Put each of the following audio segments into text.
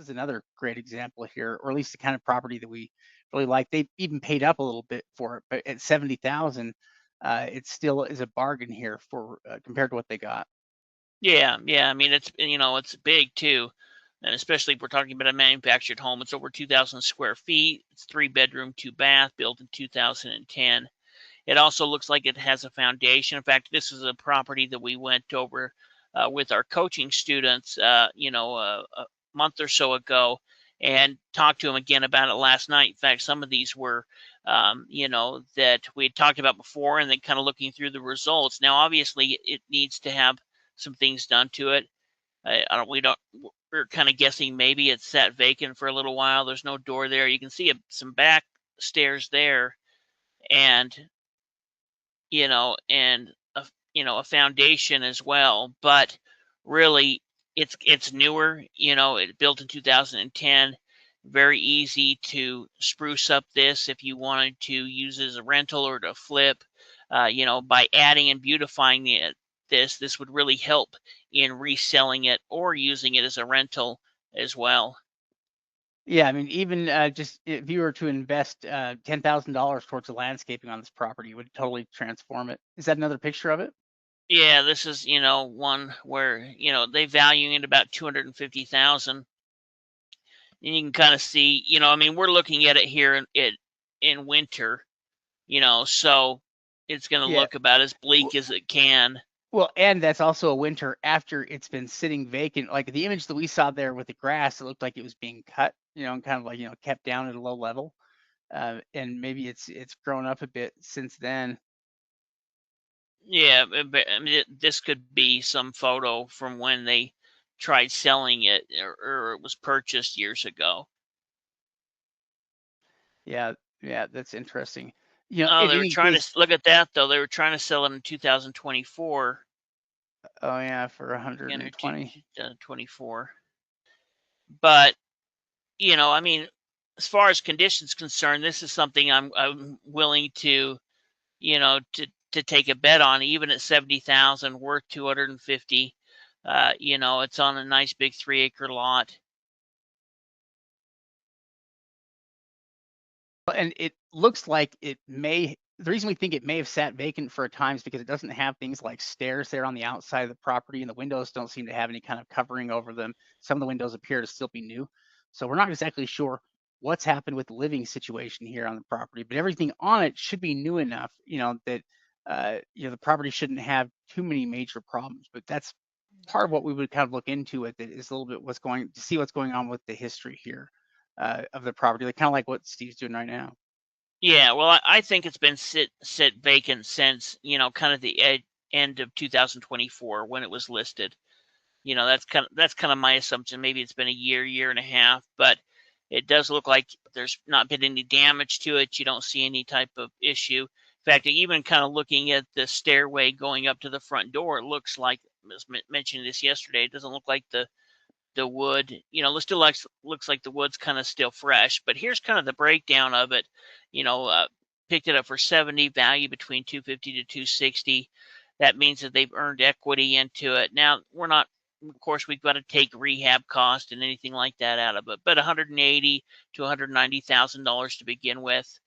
is another great example here, or at least the kind of property that we really like. They even paid up a little bit for it, but at 70,000, it still is a bargain here for compared to what they got. Yeah, yeah. I mean, it's big too, and especially if we're talking about a manufactured home. It's over 2,000 square feet. It's 3 bedroom, 2 bath, built in 2010. It also looks like it has a foundation. In fact, this is a property that we went over with our coaching students, a month or so ago, and talked to them again about it last night. In fact, some of these were, that we had talked about before, and then kind of looking through the results. Now, obviously, it needs to have some things done to it. I don't, we don't, we're kind of guessing maybe it's sat vacant for a little while. There's no door there. You can see some back stairs there, and and a foundation as well. But really, it's newer. It built in 2010. Very easy to spruce up this if you wanted to use it as a rental or to flip. By adding and beautifying this would really help in reselling it or using it as a rental as well. Yeah, I mean, even just if you were to invest $10,000 towards the landscaping on this property, it would totally transform it. Is that another picture of it? Yeah, this is one where they value it about 250,000. And you can kind of see, I mean, we're looking at it here in winter, so it's going to Yeah. look about as w- bleak as it can. Well, and that's also a winter after it's been sitting vacant. Like the image that we saw there with the grass, it looked like it was being cut, and kind of like kept down at a low level. And maybe it's grown up a bit since then. Yeah, but I mean, this could be some photo from when they tried selling it, or it was purchased years ago. Yeah, yeah, that's interesting. Oh, In they were any trying to case, look at that though. They were trying to sell it in 2024. oh yeah, for Again, or 120. 2024. But I mean, as far as conditions concerned, this is something I'm willing to to take a bet on, even at 70,000, worth 250. It's on a nice big 3 acre lot. And it looks like it may. The reason we think it may have sat vacant for a time is because it doesn't have things like stairs there on the outside of the property, and the windows don't seem to have any kind of covering over them. Some of the windows appear to still be new, so we're not exactly sure what's happened with the living situation here on the property. But everything on it should be new enough, that the property shouldn't have too many major problems. But that's part of what we would kind of look into with it is a little bit to see what's going on with the history here of the property, like kind of like what Steve's doing right now. Yeah, well, I think it's been sit vacant since kind of the end of 2024 when it was listed. That's kind of my assumption. Maybe it's been a year and a half, but it does look like there's not been any damage to it. You don't see any type of issue. In fact, even kind of looking at the stairway going up to the front door, it looks like I was mentioning this yesterday. It doesn't look like the wood, it still looks like the wood's kind of still fresh. But here's kind of the breakdown of it. You know, uh, Picked it up for 70, value between 250 to 260. That means that they've earned equity into it. Now we're not, of course, we've got to take rehab cost and anything like that out of it, but 180 to $190,000 to begin with.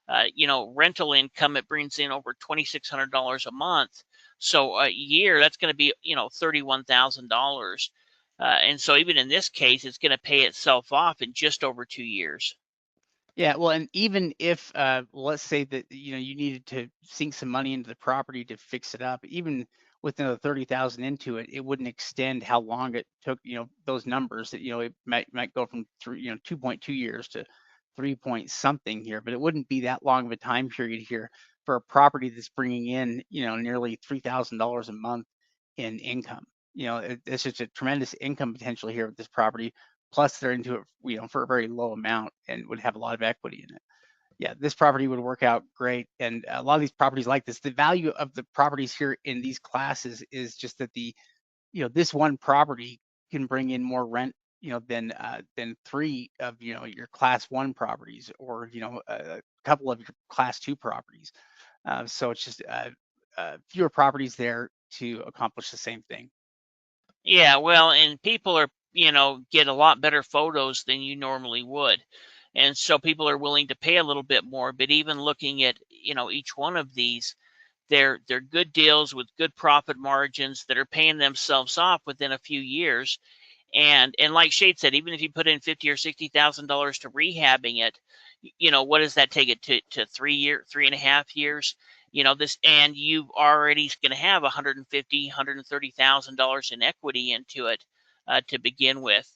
Rental income, it brings in over $2,600 a month. So a year, that's going to be $31,000. And so even in this case, it's going to pay itself off in just over 2 years. Yeah, well, and even if let's say that you needed to sink some money into the property to fix it up, even with another 30,000 into it, it wouldn't extend how long it took. Those numbers that it might go from 2.2 years to 3 point something here, but it wouldn't be that long of a time period here for a property that's bringing in nearly $3,000 a month in income. It's just a tremendous income potential here with this property. Plus, they're into it, for a very low amount and would have a lot of equity in it. Yeah, this property would work out great. And a lot of these properties like this, the value of the properties here in these classes is just that this one property can bring in more rent, than three of your class one properties, or a couple of your class two properties. So it's just fewer properties there to accomplish the same thing. Yeah, well, and people are get a lot better photos than you normally would. And so people are willing to pay a little bit more, but even looking at, each one of these, they're good deals with good profit margins that are paying themselves off within a few years. And like Shade said, even if you put in 50 or $60,000 to rehabbing it, what does that take it to 3.5 years? This, and you already going to have 150, $130,000 in equity into it to begin with.